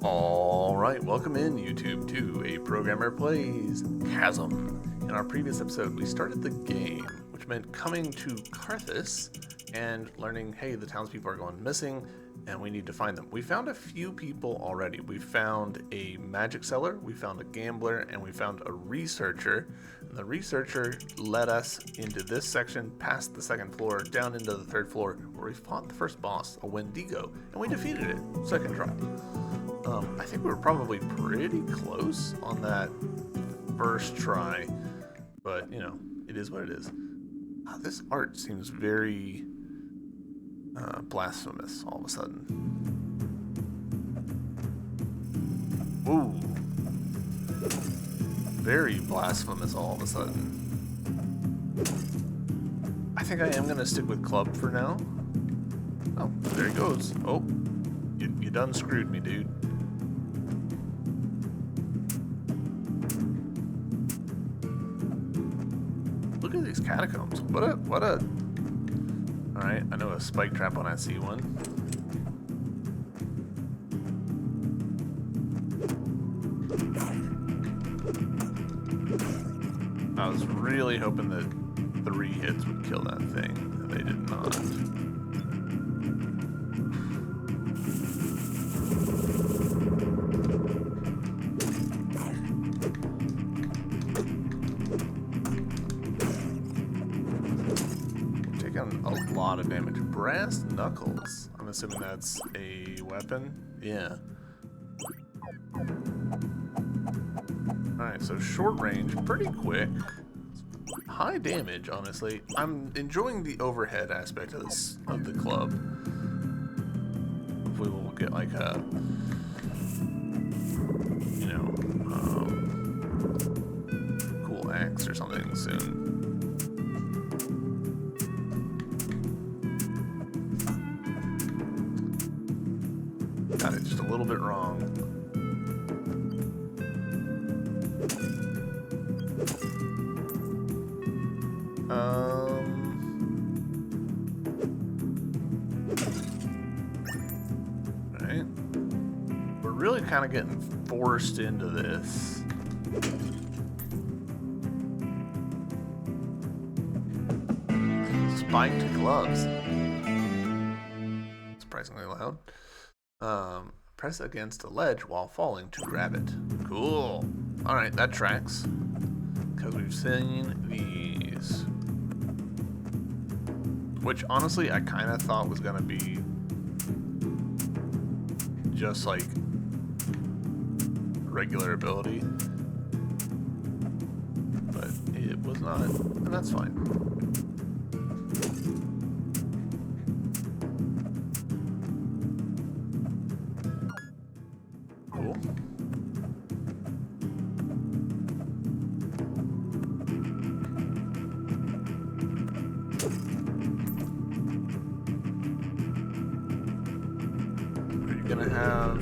Alright, welcome in YouTube to A Programmer Plays Chasm. In our previous episode, we started the game, which meant coming to Carthus and learning, hey, the townspeople are going missing, and we need to find them. We found a few people already. We found a magic seller, we found a gambler, and we found a researcher. And the researcher led us into this section, past the second floor, down into the third floor, where we fought the first boss, a Wendigo, and we defeated it, second try. I think we were probably pretty close on that first try, but, you know, it is what it is. This art seems very blasphemous all of a sudden. Ooh. Very blasphemous all of a sudden. I think I am going to stick with club for now. Oh, there he goes. Oh, you done screwed me, dude. Look at these catacombs. What a... Alright, I know a spike trap when I see one. I was really hoping that 3 hits would kill that thing, and they did not. A lot of damage. Brass knuckles. I'm assuming that's a weapon. Yeah. Alright, so short range, pretty quick. High damage, honestly. I'm enjoying the overhead aspect of this of the club. Hopefully we'll get like a, you know, cool axe or something soon. Got it just a little bit wrong. Right. We're really kind of getting forced into this. Spiked gloves. Surprisingly loud. Press against a ledge while falling to grab it. Cool. Alright, that tracks. Because we've seen these. Which, honestly, I kind of thought was going to be just like regular ability. But it was not, and that's fine. Cool. Are you gonna have...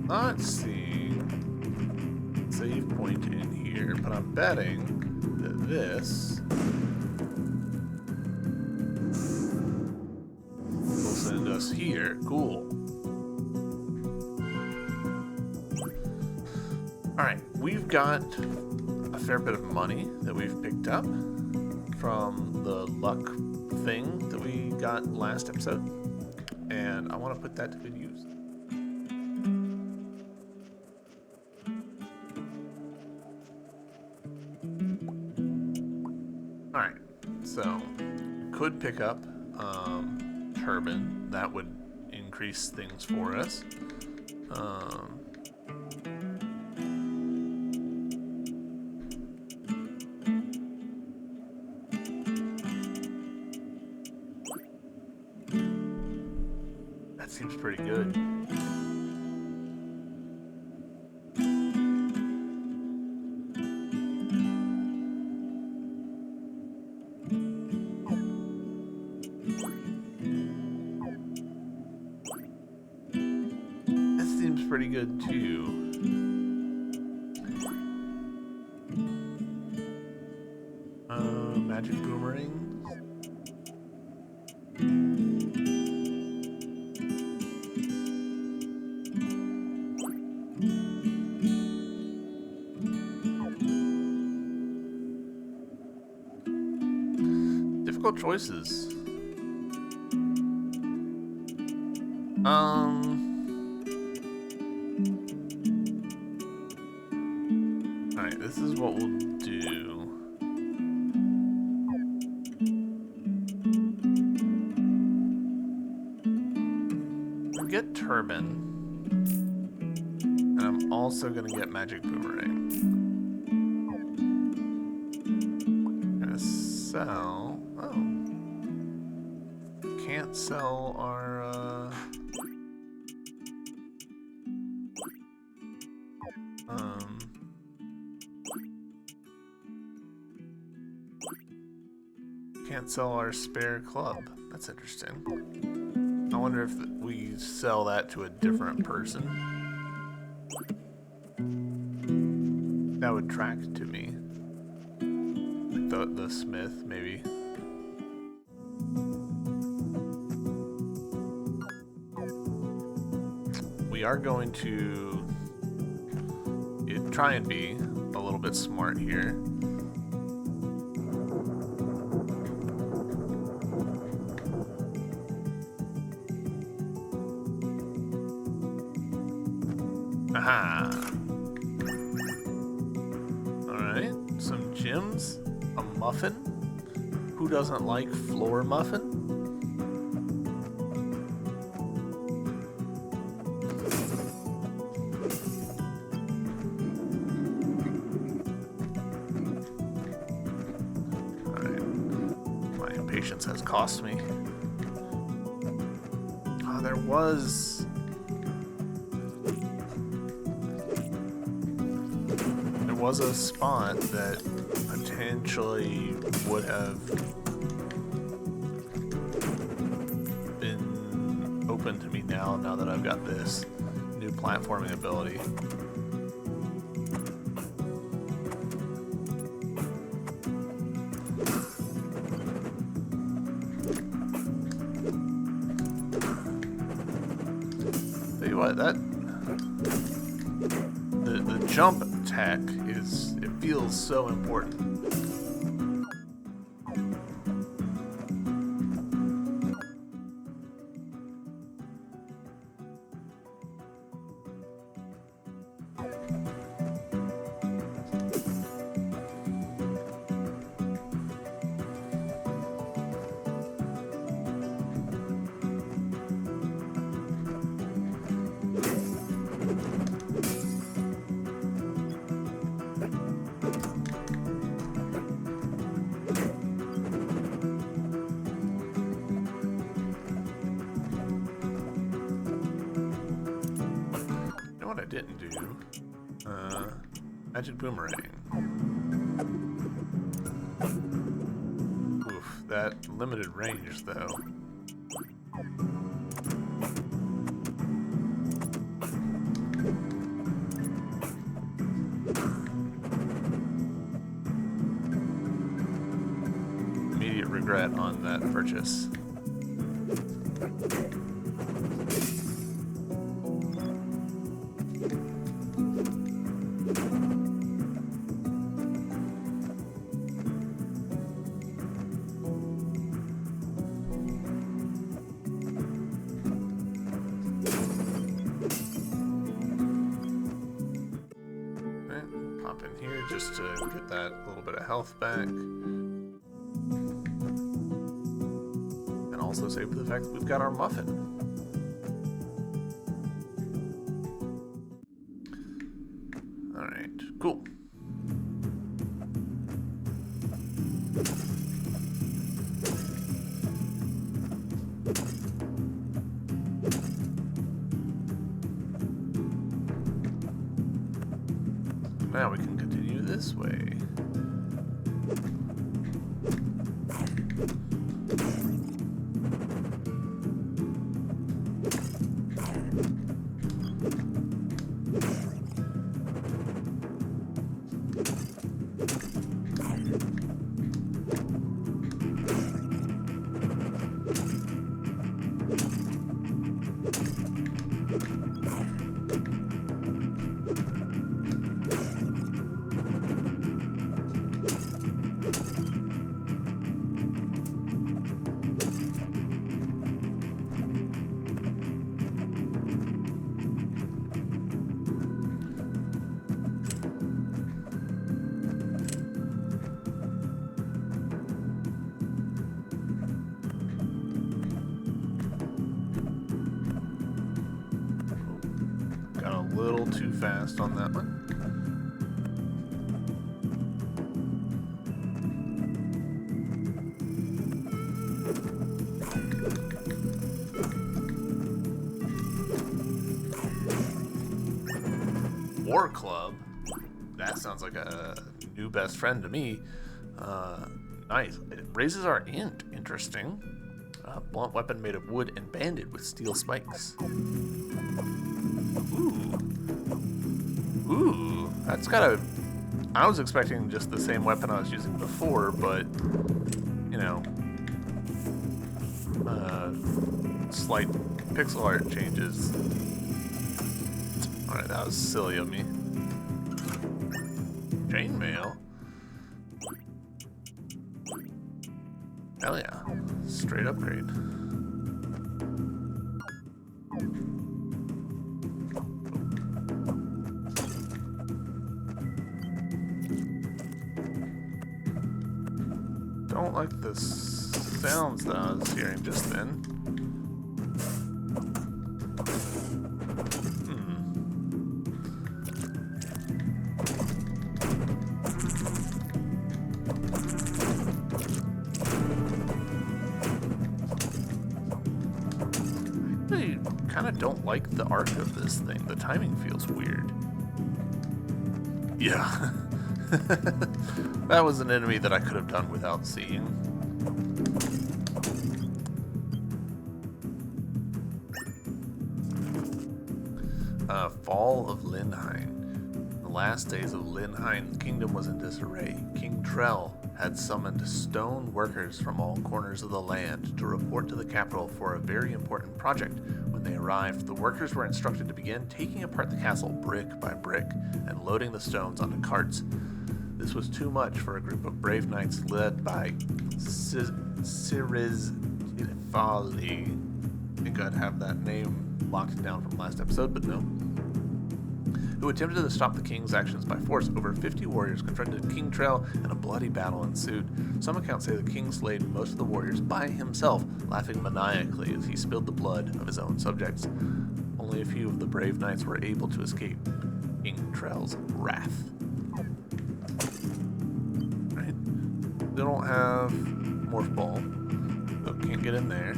Not seeing save point in here, but I'm betting that this will send us here. Cool. Alright, we've got a fair bit of money that we've picked up from the luck thing that we got last episode, and I want to put that to good use. Alright, so could pick up turban. That would increase things for us. That seems pretty good. Pretty good too. magic boomerang. Difficult choices. Alright, this is what we'll do. We'll get Turban. And I'm also gonna get Magic Boomerang. Gonna sell. Oh. Can't sell our can't sell our spare club. That's interesting. I wonder if we sell that to a different person. That would track to me. Like the smith, maybe. We are going to try and be a little bit smart here. Aha! Alright, some gems, a muffin. Who doesn't like floor muffin? Patience has cost me. Oh, there was a spot that potentially would have been open to me now that I've got this new platforming ability. What the jump attack it feels so important. Didn't do magic boomerang. Oof, that limited range though. Immediate regret on that purchase. In here just to get that little bit of health back, and also save for the fact that we've got our muffin. All right, cool. Now we can continue this way. little too fast on that one. War Club? That sounds like a new best friend to me. Nice. It raises our int. Interesting. Blunt weapon made of wood and banded with steel spikes. Ooh, that's got a... I was expecting just the same weapon I was using before, but, you know, slight pixel art changes. Alright, that was silly of me. Chainmail? Hell yeah. Straight upgrade. Don't like the sounds that I was hearing just then. I kind of don't like the arc of this thing. The timing feels weird. Yeah. That was an enemy that I could have done without seeing. Fall of Linheim. In the last days of Linheim, the kingdom was in disarray. King Trell had summoned stone workers from all corners of the land to report to the capital for a very important project. When they arrived, the workers were instructed to begin taking apart the castle brick by brick and loading the stones onto carts. This was too much for a group of brave knights led by Ciriz Tifali. I think I'd have that name locked down from last episode, but no. Who attempted to stop the king's actions by force. Over 50 warriors confronted King Trell, and a bloody battle ensued. Some accounts say the king slayed most of the warriors by himself, laughing maniacally as he spilled the blood of his own subjects. Only a few of the brave knights were able to escape King Trell's wrath. Right. They don't have Morph Ball, so can't get in there.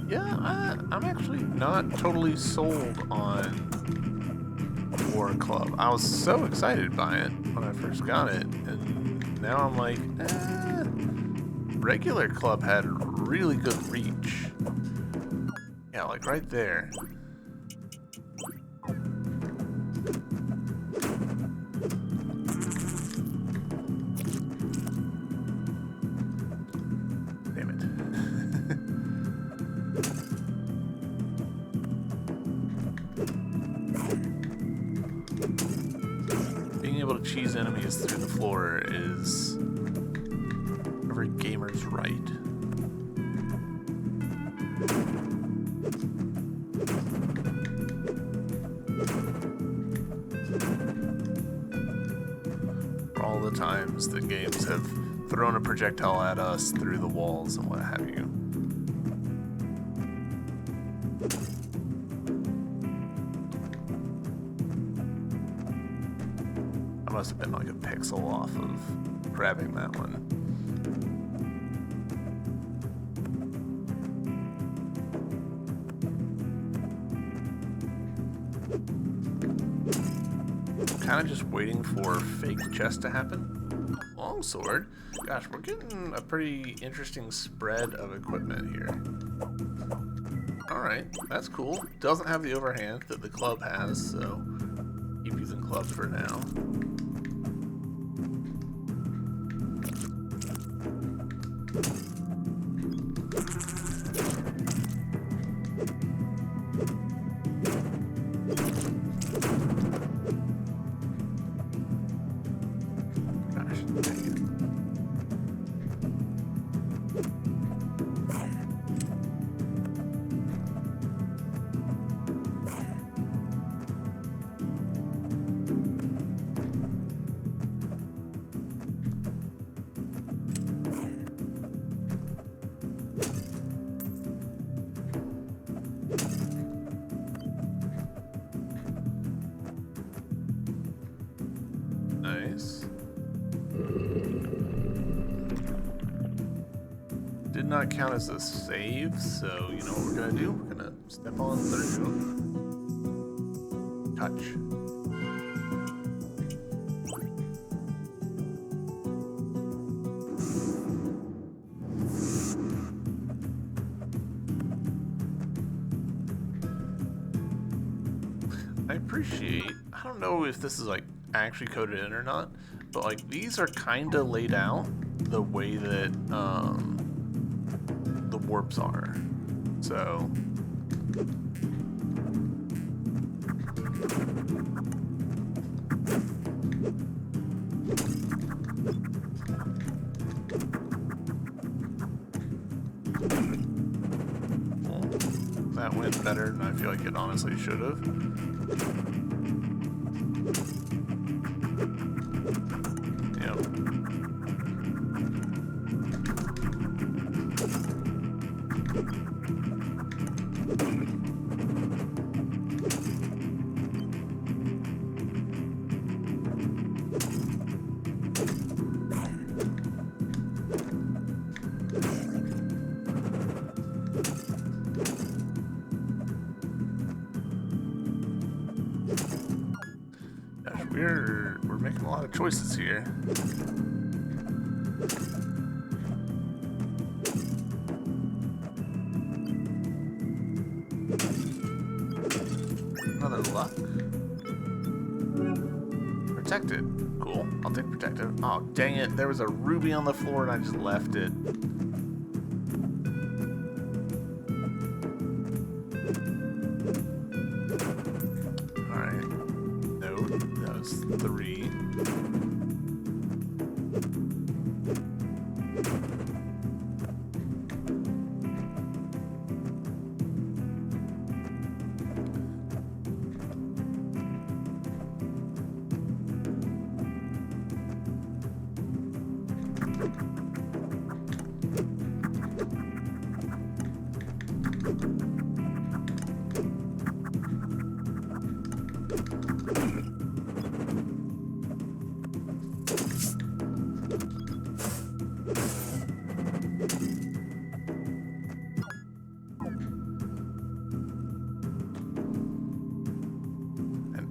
Yeah, I'm actually not totally sold on War Club. I was so excited by it when I first got it, and now I'm like, regular Club had really good reach. Yeah, like right there. Cheese enemies through the floor is every gamer's right. For all the times that games have thrown a projectile at us through the walls and what have you. Must have been like a pixel off of grabbing that one. Kind of just waiting for fake chest to happen. Longsword? Gosh, we're getting a pretty interesting spread of equipment here. Alright, that's cool. Doesn't have the overhand that the club has, so keep using club for now. Nice. Did not count as a save, so you know what we're gonna do? We're gonna step on through. Touch. I appreciate, I don't know if this is like actually coded in or not, but like these are kind of laid out the way that the warps are. So well, that went better than I feel like it honestly should have. Gosh, we're making a lot of choices here. Another luck. Protected. Cool. I'll take protected. Oh, dang it. There was a ruby on the floor and I just left it. Alright. No, that was 3.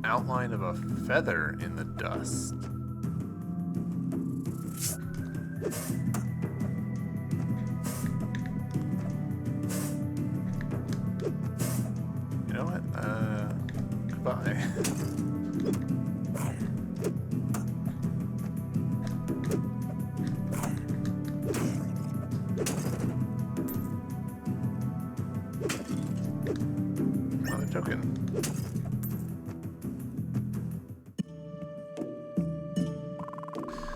Outline of a feather in the dust. You know what? Goodbye. Another token.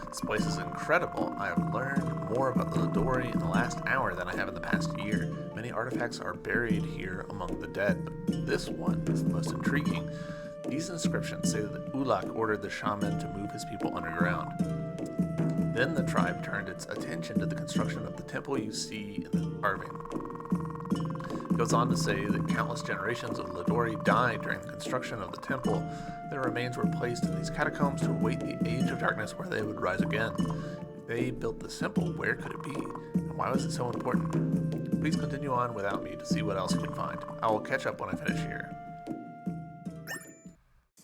This place is incredible. I have learned more about the Lidori in the last hour than I have in the past year. Many artifacts are buried here among the dead, but this one is the most intriguing. These inscriptions say that Ulak ordered the shaman to move his people underground. Then the tribe turned its attention to the construction of the temple you see in the carving. It goes on to say that countless generations of Lidori died during the construction of the temple. Their remains were placed in these catacombs to await the age of darkness where they would rise again. If they built this temple, where could it be? And why was it so important? Please continue on without me to see what else you can find. I will catch up when I finish here.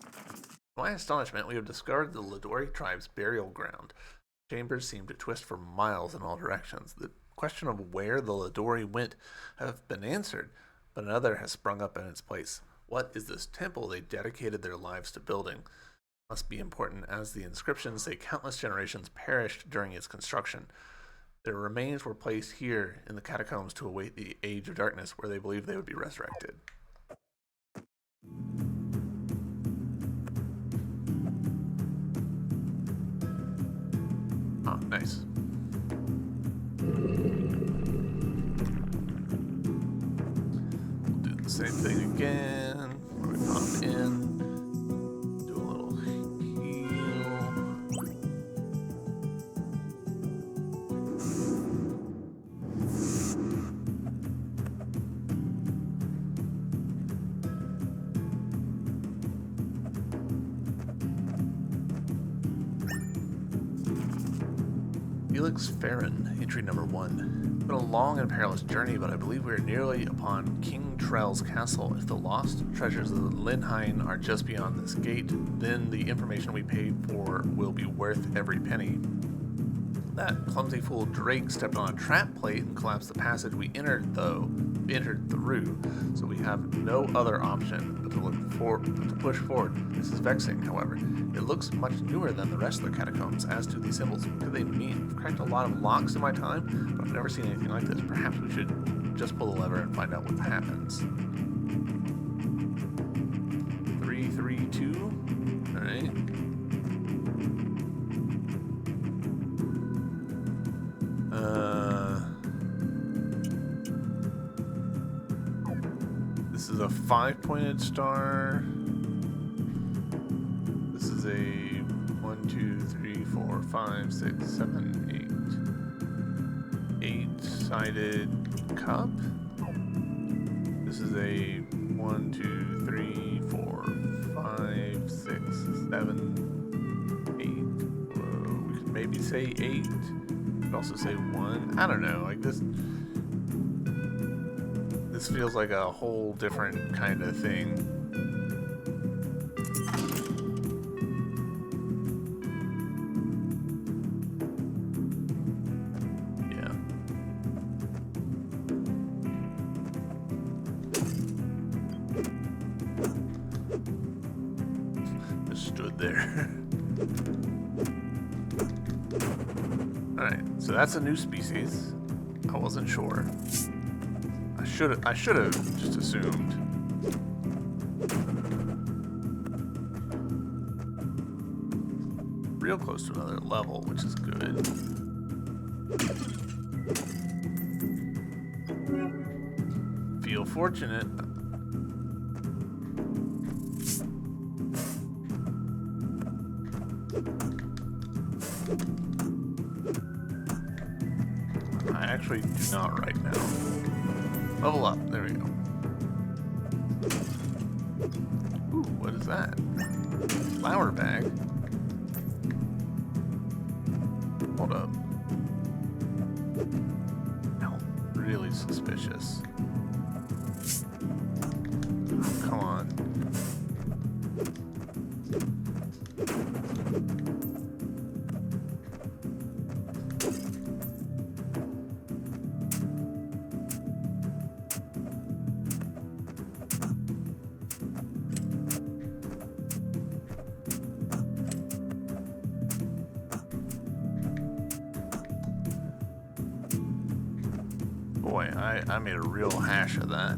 To my astonishment, we have discovered the Lidori tribe's burial ground. Chambers seem to twist for miles in all directions. The question of where the Lidori went have been answered, but another has sprung up in its place. What is this temple they dedicated their lives to building? Must be important, as the inscriptions say countless generations perished during its construction. Their remains were placed here in the catacombs to await the age of darkness, where they believed they would be resurrected. Ah, nice. We'll do the same thing again. We pop in, do a little heal. Felix Farron, entry number 1. It's been a long and perilous journey, but I believe we are nearly upon King Trell's castle. If the lost treasures of the Linhain are just beyond this gate, then the information we paid for will be worth every penny. That clumsy fool Drake stepped on a trap plate and collapsed the passage we entered through, so we have no other option but to push forward. This is vexing, however. It looks much newer than the rest of the catacombs. As to these symbols, what do they mean? I've cracked a lot of locks in my time, but I've never seen anything like this. Perhaps we should just pull the lever and find out what happens. 3, 3, 2. All right. This is a 5-pointed star. This is a 1, 2, 3, 4, 5, 6, 7, 8. 8-sided cup. This is a 1, 2, 3, 4, 5, 6, 7, 8. We could maybe say 8. We could also say 1. I don't know. Like this feels like a whole different kind of thing. Yeah. Just stood there. Alright, so that's a new species. I wasn't sure. I should have just assumed. Real close to another level, which is good. Feel fortunate. I actually do not right now. Level up. There we go. Ooh, what is that? Flower bag? Hold up. No, really suspicious. Oh, come on. Boy, I made a real hash of that.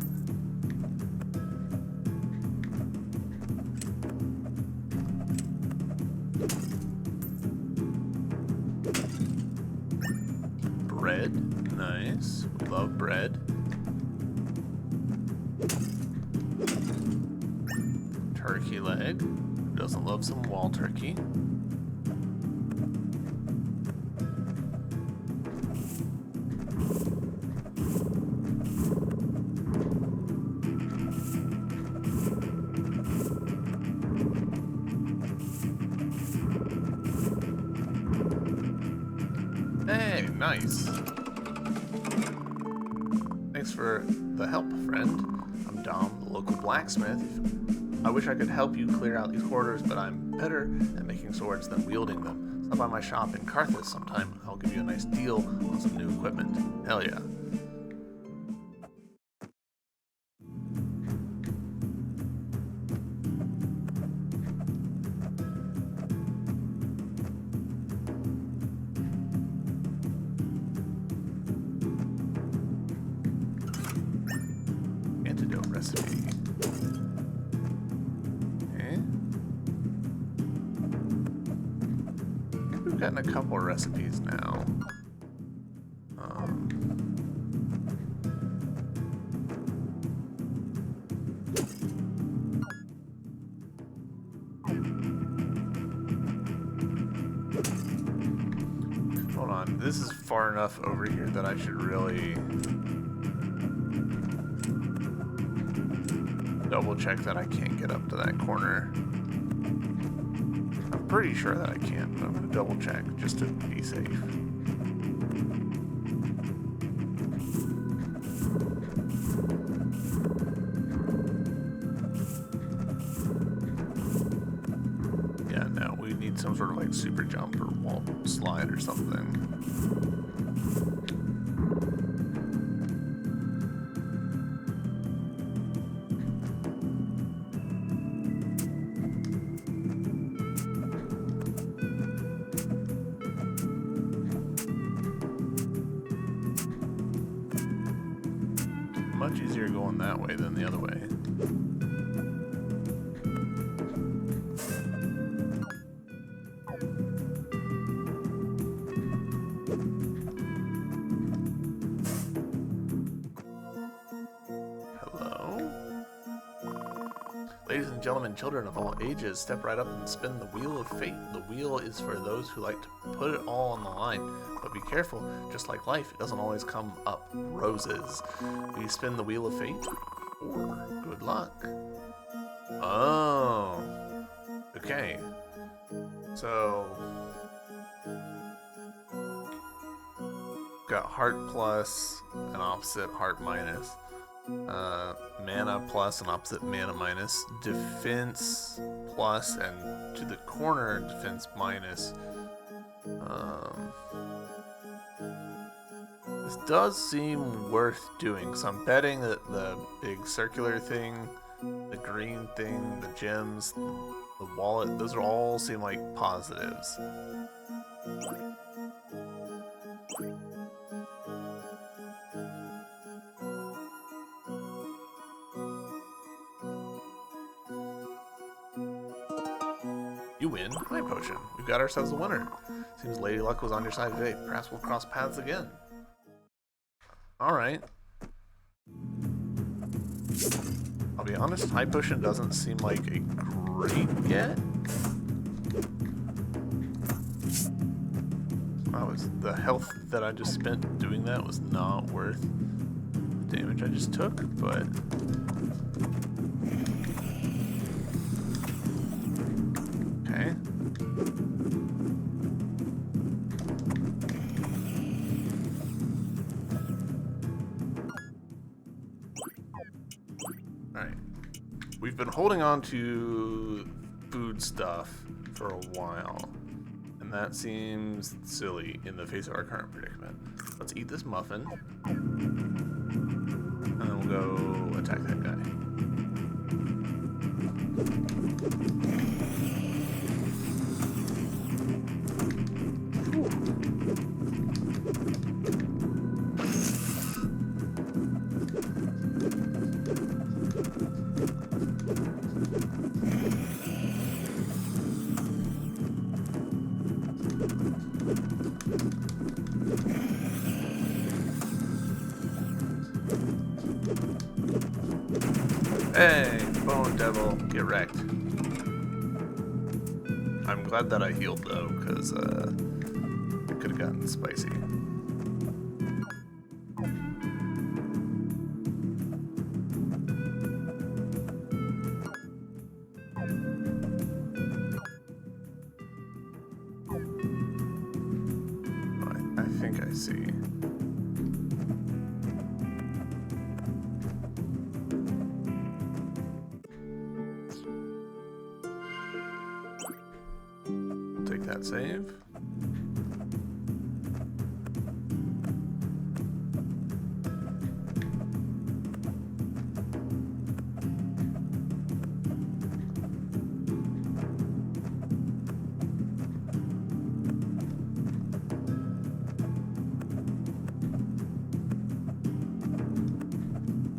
Bread, nice. We love bread. Turkey leg. Who doesn't love some wall turkey? Hey, nice. Thanks for the help, friend. I'm Dom, the local blacksmith. I wish I could help you clear out these corridors, but I'm better at making swords than wielding them. Stop by my shop in Carthus sometime. I'll give you a nice deal on some new equipment. Hell yeah. Antidote recipe. Okay. We've gotten a couple of recipes now. Hold on, this is far enough over here that I should really double check that I can't get up to that corner. I'm pretty sure that I can, but I'm gonna double check just to be safe. Yeah, no, we need some sort of like super jump or wall slide or something. Much easier going that way than the other way. Ladies and gentlemen, children of all ages, step right up and spin the wheel of fate. The wheel is for those who like to put it all on the line. But be careful, just like life, it doesn't always come up roses. Do you spin the wheel of fate? Or good luck. Oh. Okay. So got heart plus and opposite heart minus. Mana plus and opposite mana minus, defense plus and to the corner defense minus. This does seem worth doing, so I'm betting that the big circular thing, the green thing, the gems, the wallet, those are all seem like positives. You win my potion. We've got ourselves a winner. Seems Lady Luck was on your side today. Perhaps we'll cross paths again. Alright. I'll be honest, high potion doesn't seem like a great get. The health that I just spent doing that was not worth the damage I just took, but okay. Alright. We've been holding on to food stuff for a while, and that seems silly in the face of our current predicament. Let's eat this muffin, and then we'll go attack that guy. Hey, Bone Devil, get wrecked. I'm glad that I healed though, because it could have gotten spicy. I think I see. Take that save.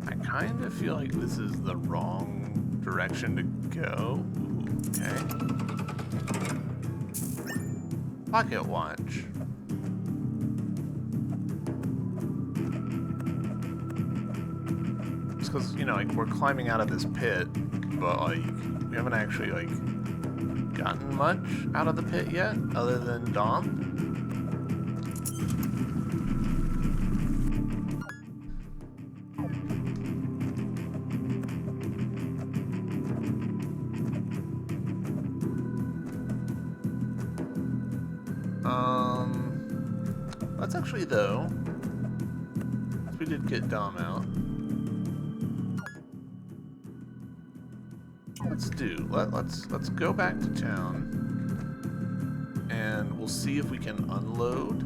I kind of feel like this is the wrong direction to go. Ooh, okay. Pocket watch. It's because, you know, like, we're climbing out of this pit, but, like, we haven't actually, like, gotten much out of the pit yet, other than Dom. Let's actually, though, we did get Dom out. Let's go back to town. we'll see if we can unload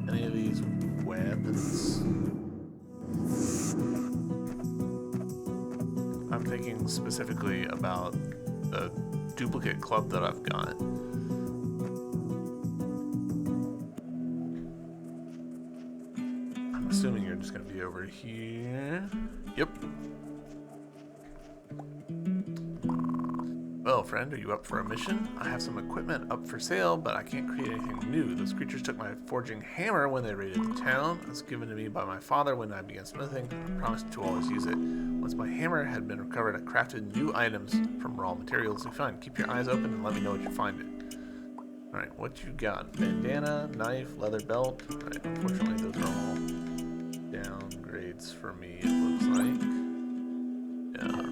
any of these weapons. I'm thinking specifically about the duplicate club that I've got. I'm assuming you're just going to be over here. Yep. Well, friend, are you up for a mission? I have some equipment up for sale, but I can't create anything new. Those creatures took my forging hammer when they raided the town. It was given to me by my father when I began smithing. I promised to always use it. Once my hammer had been recovered, I crafted new items from raw materials we find. Keep your eyes open and let me know what you find it. Alright, what you got? Bandana, knife, leather belt. Alright, unfortunately those are all downgrades for me, it looks like. Yeah.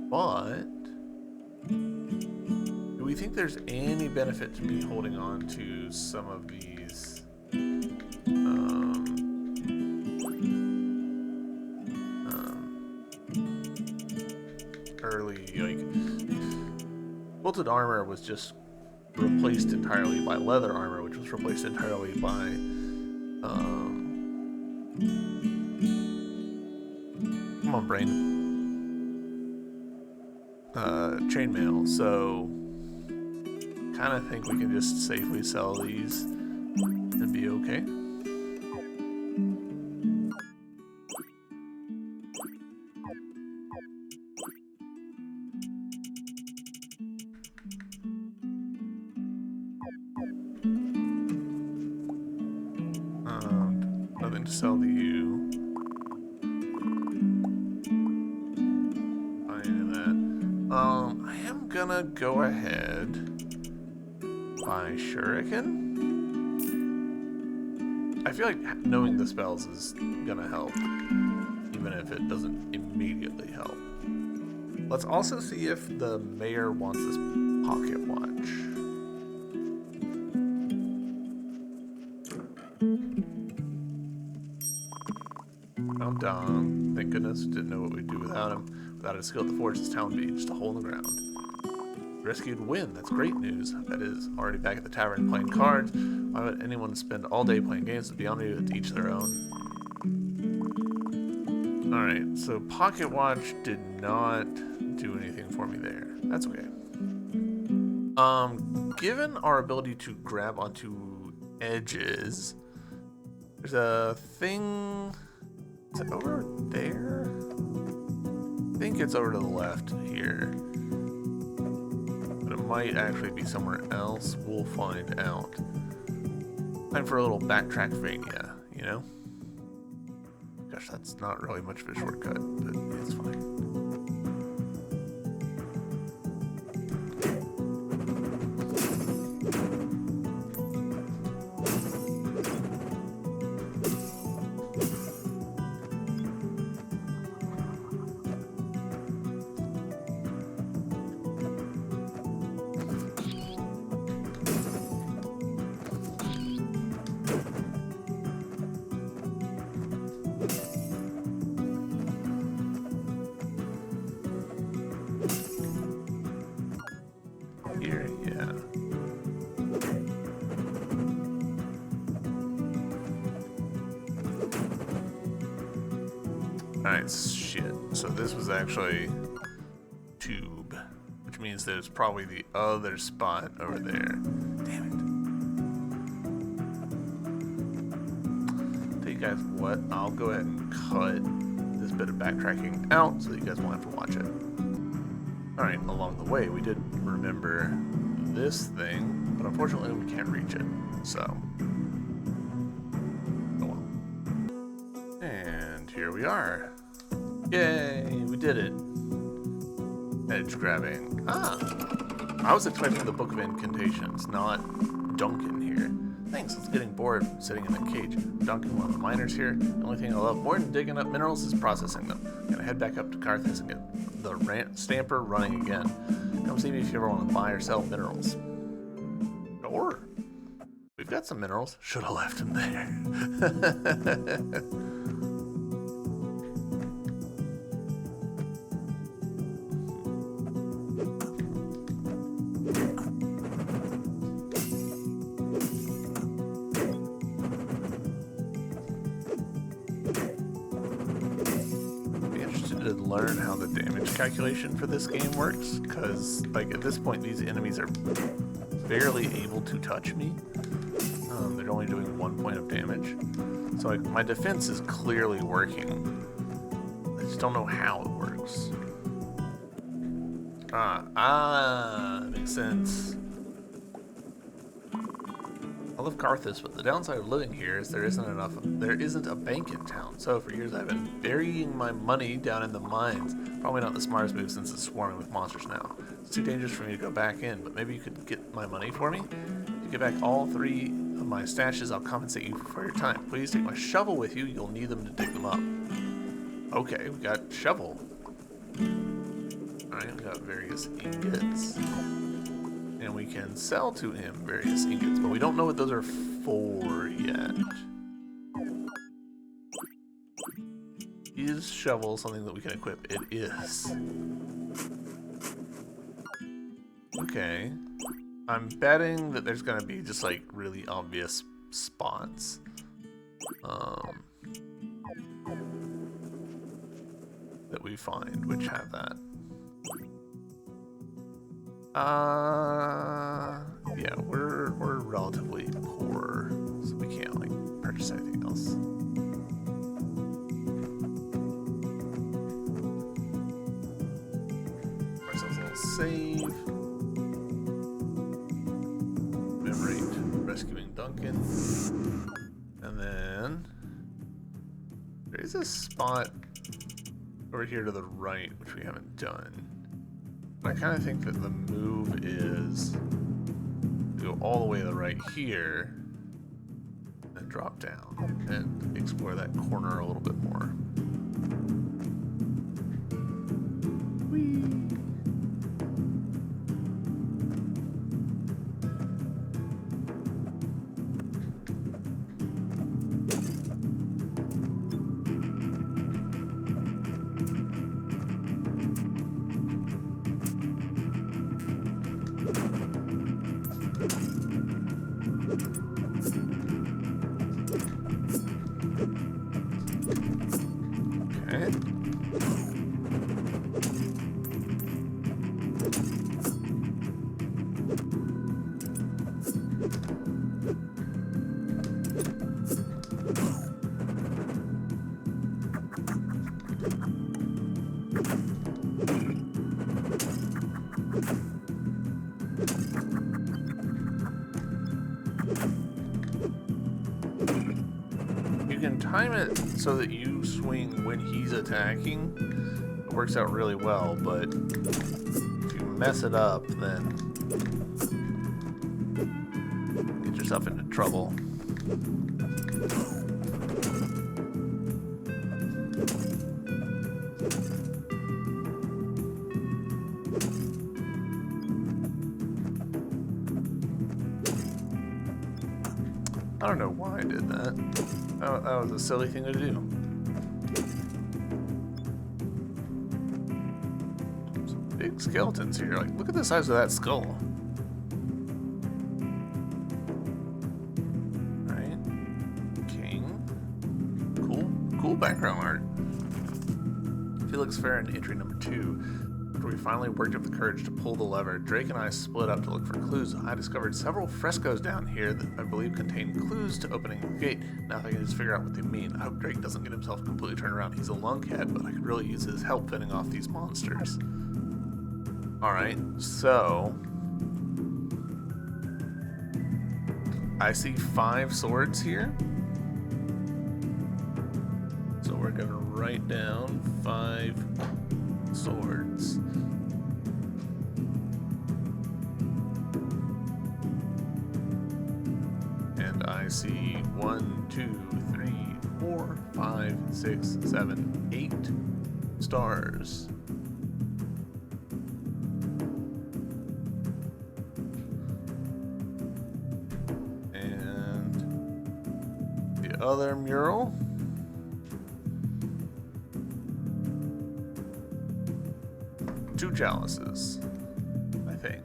But do we think there's any benefit to me holding on to some of these early, like, bolted armor was just replaced entirely by leather armor, which was replaced entirely by come on, brain. Chainmail, so kind of think we can just safely sell these and be okay. Nothing to sell to you. I am gonna go ahead buy Shuriken. I feel like knowing the spells is gonna help, even if it doesn't immediately help. Let's also see if the mayor wants this pocket watch. Found Dom. Thank goodness. Didn't know what we'd do without him. Without his skill at the forge, this town would be just a hole in the ground. Rescued Win. That's great news. That is already back at the tavern playing cards. Why would anyone spend all day playing games? It's beyond me, to each their own. Alright, so Pocket Watch did not do anything for me there. That's okay. Given our ability to grab onto edges, there's a thing. Is it over there? I think it's over to the left here. But it might actually be somewhere else. We'll find out. Time for a little backtrack-vania, you know? Gosh, that's not really much of a shortcut, but it's fine. Here, yeah. Alright, shit. So this was actually tube, which means there's probably the other spot over there. Damn it. Tell you guys what, I'll go ahead and cut this bit of backtracking out so that you guys won't have to watch it. Alright, along the way, we did remember this thing, but unfortunately we can't reach it, so. Oh well. And here we are. Yay, we did it. Edge grabbing. Ah! I was expecting the Book of Incantations, not Duncan here. Thanks, it's getting bored sitting in a cage. Duncan, one of the miners here. The only thing I love more than digging up minerals is processing them. Gonna head back up to Carthage and get the stamper running again. Come see me if you ever want to buy or sell minerals. Or, we've got some minerals. Should have left them there. learn how the damage calculation for this game works, because like at this point these enemies are barely able to touch me. They're only doing 1 point of damage. So like my defense is clearly working. I just don't know how it works. Makes sense. I love Carthus, but the downside of living here is there isn't a bank in town. So for years I've been burying my money down in the mines. Probably not the smartest move since it's swarming with monsters now. It's too dangerous for me to go back in, but maybe you could get my money for me? If you get back all 3 of my stashes, I'll compensate you for your time. Please take my shovel with you, you'll need them to dig them up. Okay, we got shovel. Alright, we got various ingots. And we can sell to him various ingots, but we don't know what those are for yet. Is shovel something that we can equip? It is. Okay. I'm betting that there's gonna be just like really obvious spots. That we find which have that. Yeah, we're relatively poor, so we can't like purchase anything else. Ourselves a little save. Commemorate rescuing Duncan. And then there is a spot over here to the right, which we haven't done. I kind of think that the move is to go all the way to the right here and drop down and explore that corner a little bit more. Whee! Time it so that you swing when he's attacking. It works out really well, but if you mess it up, then get yourself into trouble. I don't know why I did that. That was a silly thing to do. Some big skeletons here. Like, look at the size of that skull. Alright. King. Cool background art. Felix Fair in entry number 2. After we finally worked up the courage to pull the lever, Drake and I split up to look for clues. I discovered several frescoes down here that I believe contain clues to opening the gate. Now if I can just figure out what they mean. I hope Drake doesn't get himself completely turned around. He's a lunkhead, but I could really use his help fending off these monsters. Alright, so I see 5 swords here. So we're gonna write down 5 swords. And I see 1, 2, 3, 4, 5, 6, 7, 8 stars. And the other mural. Two chalices, I think.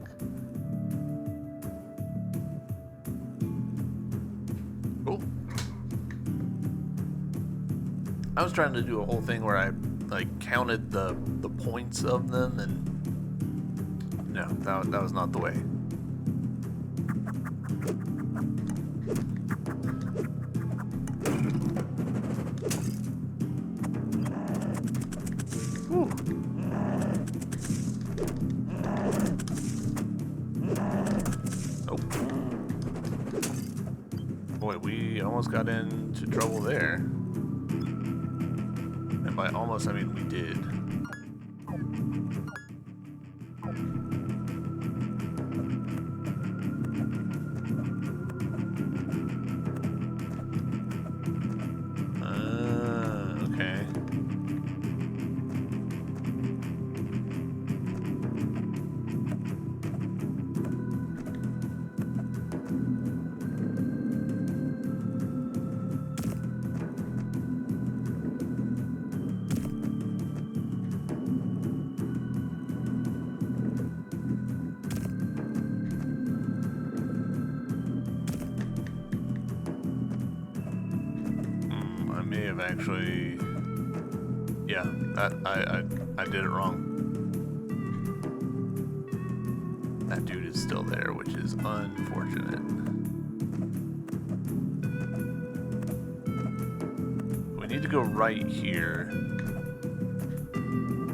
Oh. I was trying to do a whole thing where I like counted the points of them, and no, that was not the way. Whew. Oh. Boy, we almost got into trouble there. And by almost, I mean we did. Okay. I may have actually, yeah, I did it wrong. That dude is still there, which is unfortunate. We need to go right here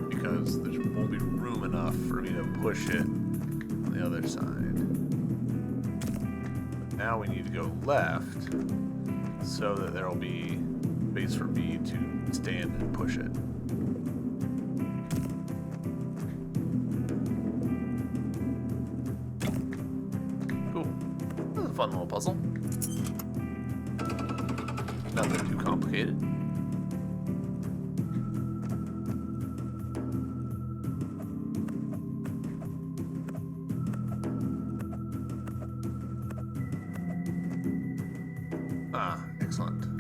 because there won't be room enough for me to push it on the other side. But now we need to go left so that there will be space for me to stand and push it. Cool. That was a fun little puzzle. Nothing too complicated. Ah, excellent.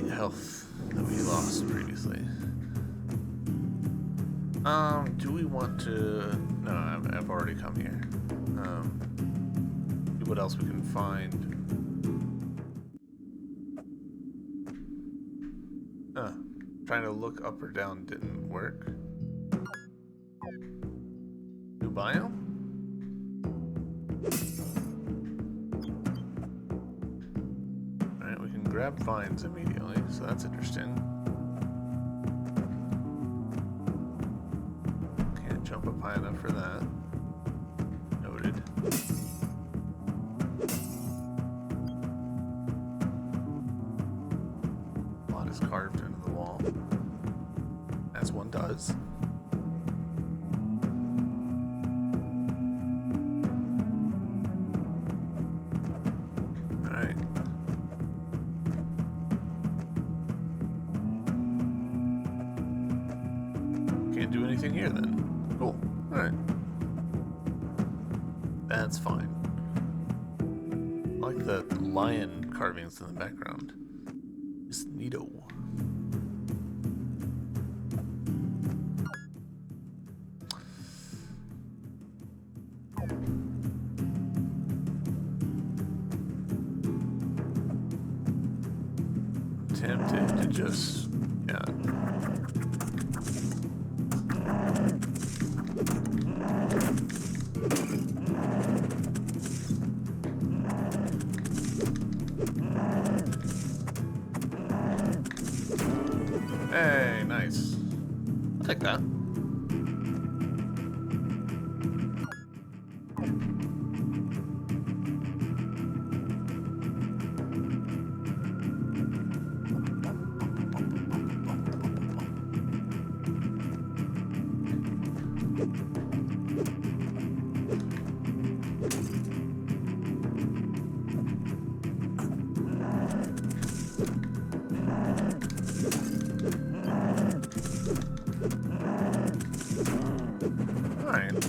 Health that we lost previously. Do we want to? No, I've already come here. See what else we can find. Trying to look up or down didn't work. New biome? Alright, we can grab vines immediately, so that's interesting. Can't jump up high enough for that. Noted. A lot is carved into the wall, as one does. Alright. Can't do anything here then. Cool. Alright. That's fine. I like the lion carvings in the background. It's neato. Tempted to just, yeah. Hey, nice. I'll take that.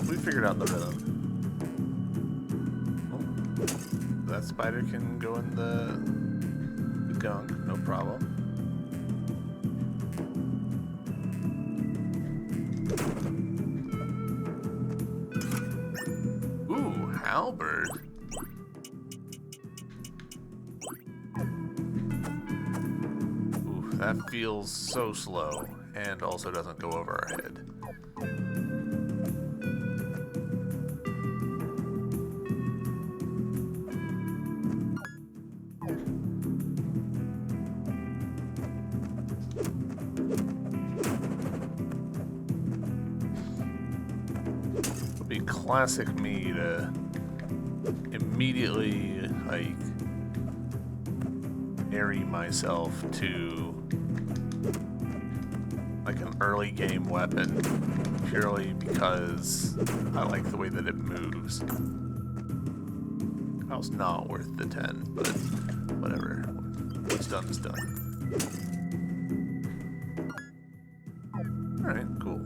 We figured out the rhythm. Oh, that spider can go in the gunk, no problem. halberd. Ooh, that feels so slow and also doesn't go over our head. Be classic me to immediately like marry myself to like an early game weapon purely because I like the way that it moves. That was not worth the 10, but whatever. What's done is done. Alright, cool.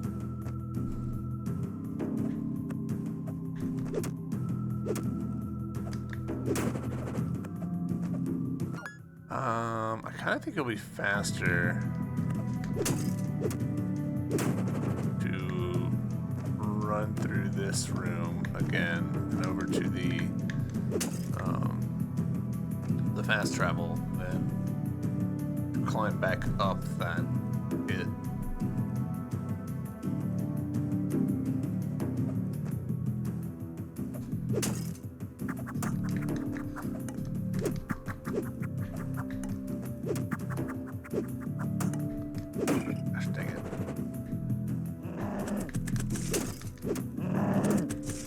I kind of think it'll be faster to run through this room again and over to the fast travel than climb back up that bit.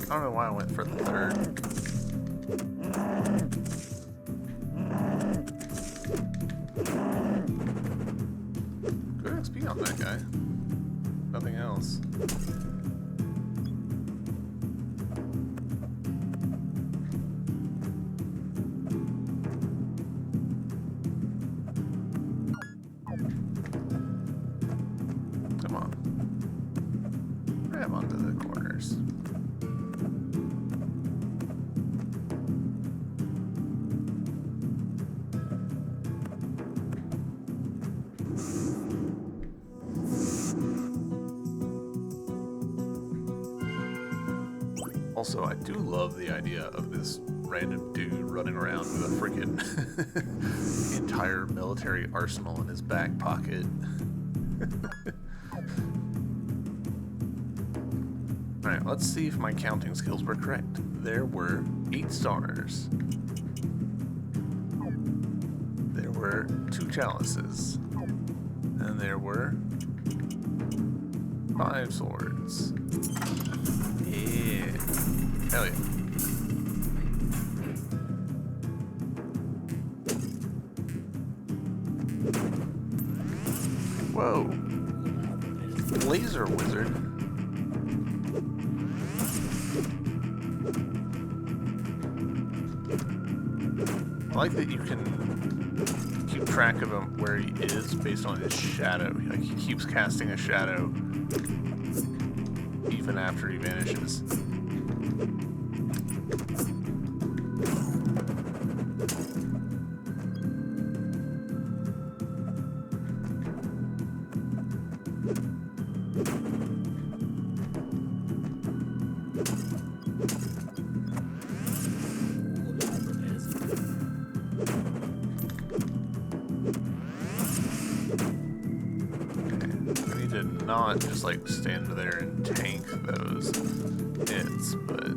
I don't know why I went for the third. Good XP on that guy. Nothing else. Come on. Grab onto the corners. Also, I do love the idea of this random dude running around with a freaking entire military arsenal in his back pocket. Alright, let's see if my counting skills were correct. There were 8 stars. There were 2 chalices. And there were 5 swords. Yeah. Hell yeah. Whoa. Laser wizard. I like that you can keep track of him where he is based on his shadow. Like he keeps casting a shadow even after he vanishes. Not just like stand there and tank those hits, but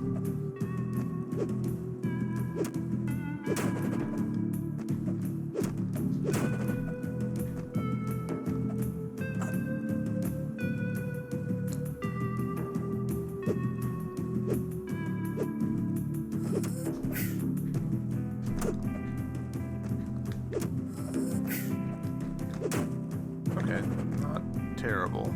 okay, not terrible.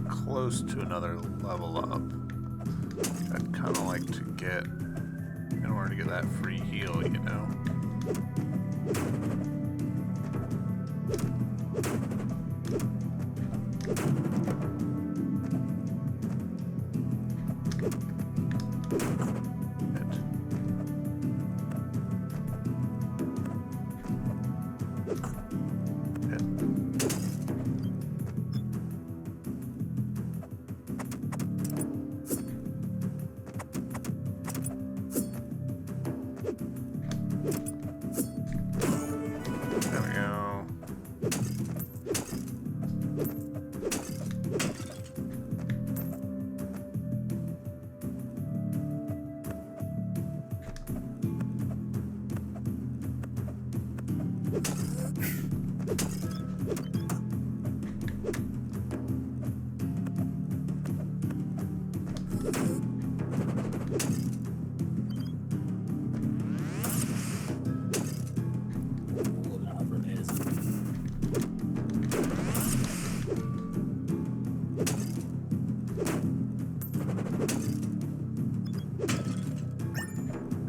Close to another level up. I'd kind of like to get, in order to get that free heal, you know?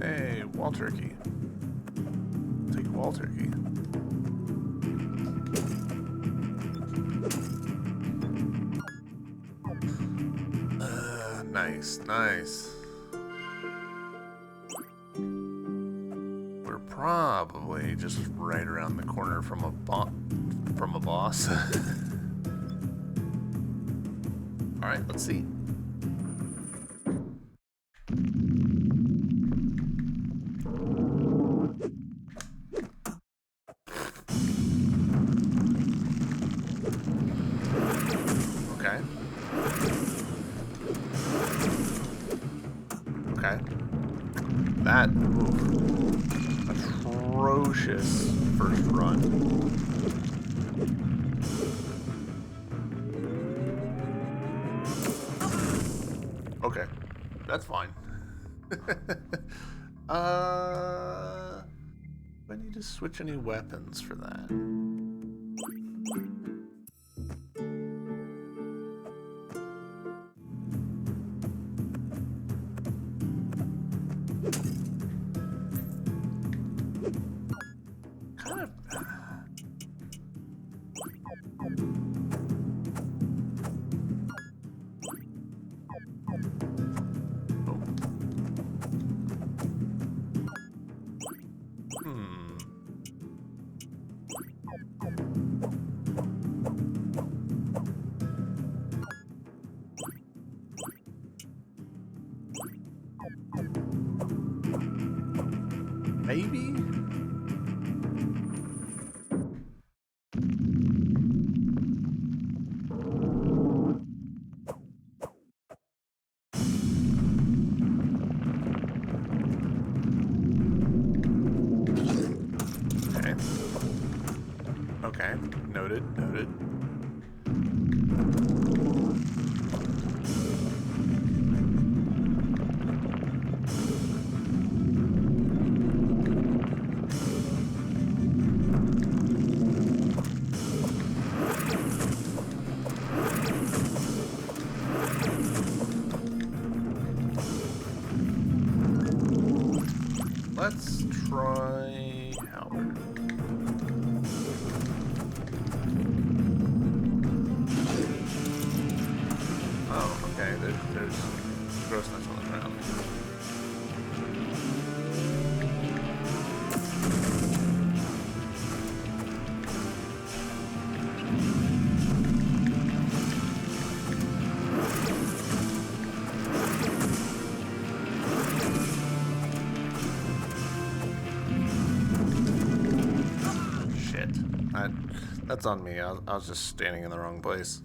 Hey, wall turkey. Take wall turkey. Nice, nice. We're probably just right around the corner from a boss. All right, let's see. Okay. Okay. That atrocious first run. Okay, that's fine. Do I need to switch any weapons for that? Kind of. Maybe? Okay. Okay. Noted, noted. Let's try Howard. Oh, okay. There's grossness on the ground. That's on me. I was just standing in the wrong place.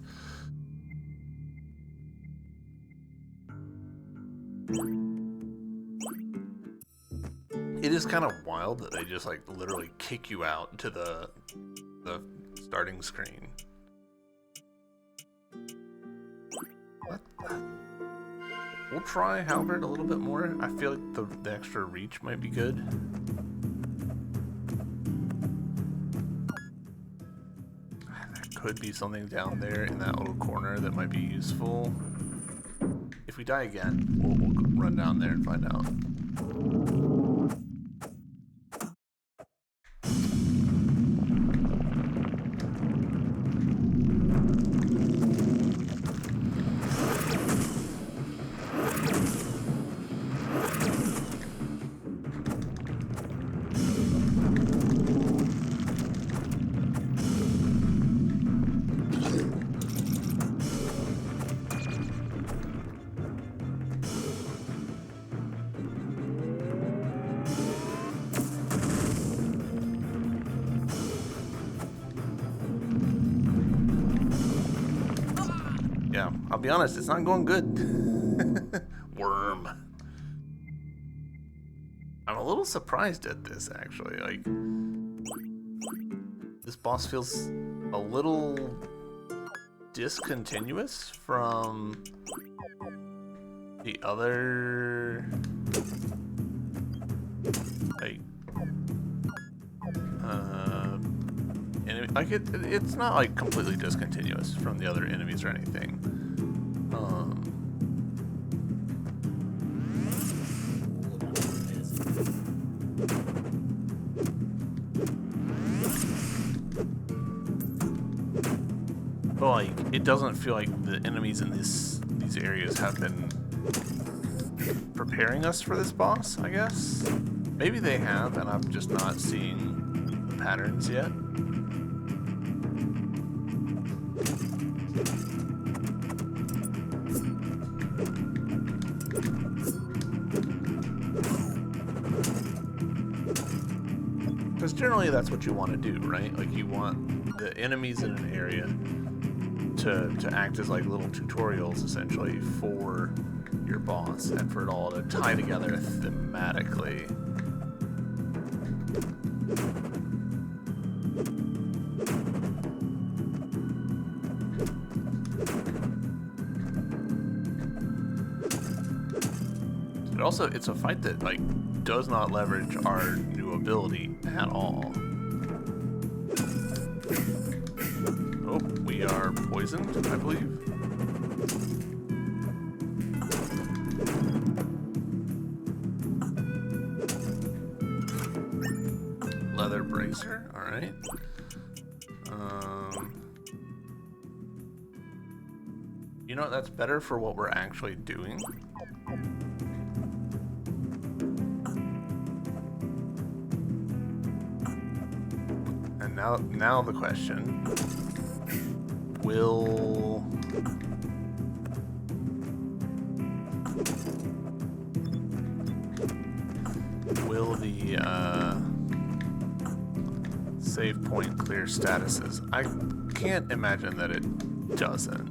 It is kind of wild that they just like literally kick you out to the starting screen. We'll try Halberd a little bit more. I feel like the extra reach might be good. Could be something down there in that little corner that might be useful. If we die again, we'll run down there and find out. Yeah, I'll be honest, it's not going good. Worm. I'm a little surprised at this, actually. Like, this boss feels a little discontinuous from the other, like, enemy. Like, it's not, like, completely discontinuous from the other enemies or anything. But like, it doesn't feel like the enemies in these areas have been preparing us for this boss, I guess. Maybe they have, and I'm just not seeing the patterns yet. Because generally that's what you want to do, right? Like, you want the enemies in an area to act as like little tutorials, essentially, for your boss, and for it all to tie together thematically. But also, it's a fight that, like, does not leverage our new ability at all. Oh, we are poisoned, I believe. Leather bracer, alright. You know what, that's better for what we're actually doing. And now the question, will the save point clear statuses? I can't imagine that it doesn't.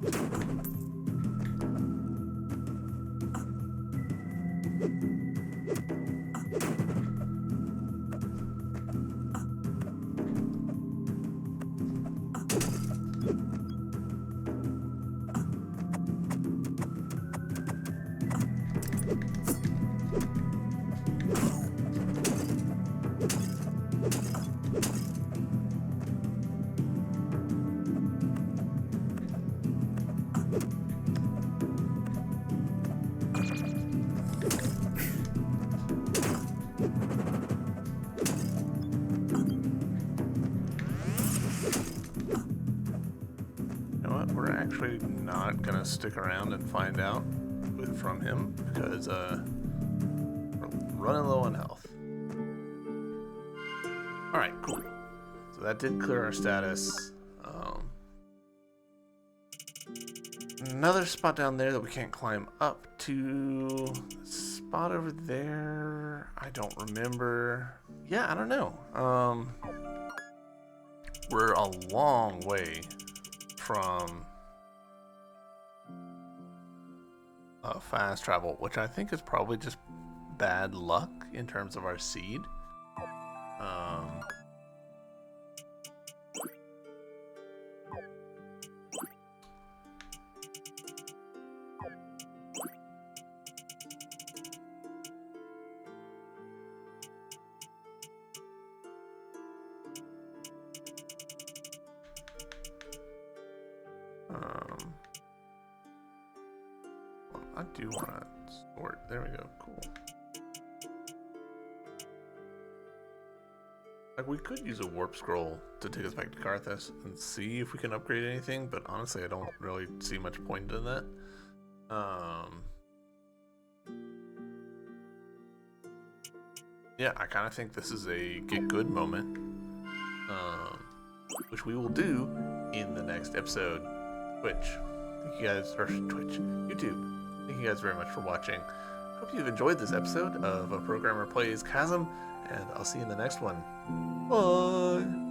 We're actually not gonna stick around and find out from him, because we're running low on health. Alright, cool. So that did clear our status. Another spot down there that we can't climb up to. Spot over there, I don't remember. Yeah, I don't know. We're a long way from fast travel, which I think is probably just bad luck in terms of our seed. I do want to sort. There we go. Cool. Like, we could use a warp scroll to take us back to Karthus and see if we can upgrade anything, but honestly, I don't really see much point in that. Yeah, I kind of think this is a get good moment, which we will do in the next episode. Twitch. Thank you guys, or Twitch, YouTube. Thank you guys very much for watching. Hope you've enjoyed this episode of A Programmer Plays Chasm, and I'll see you in the next one. Bye!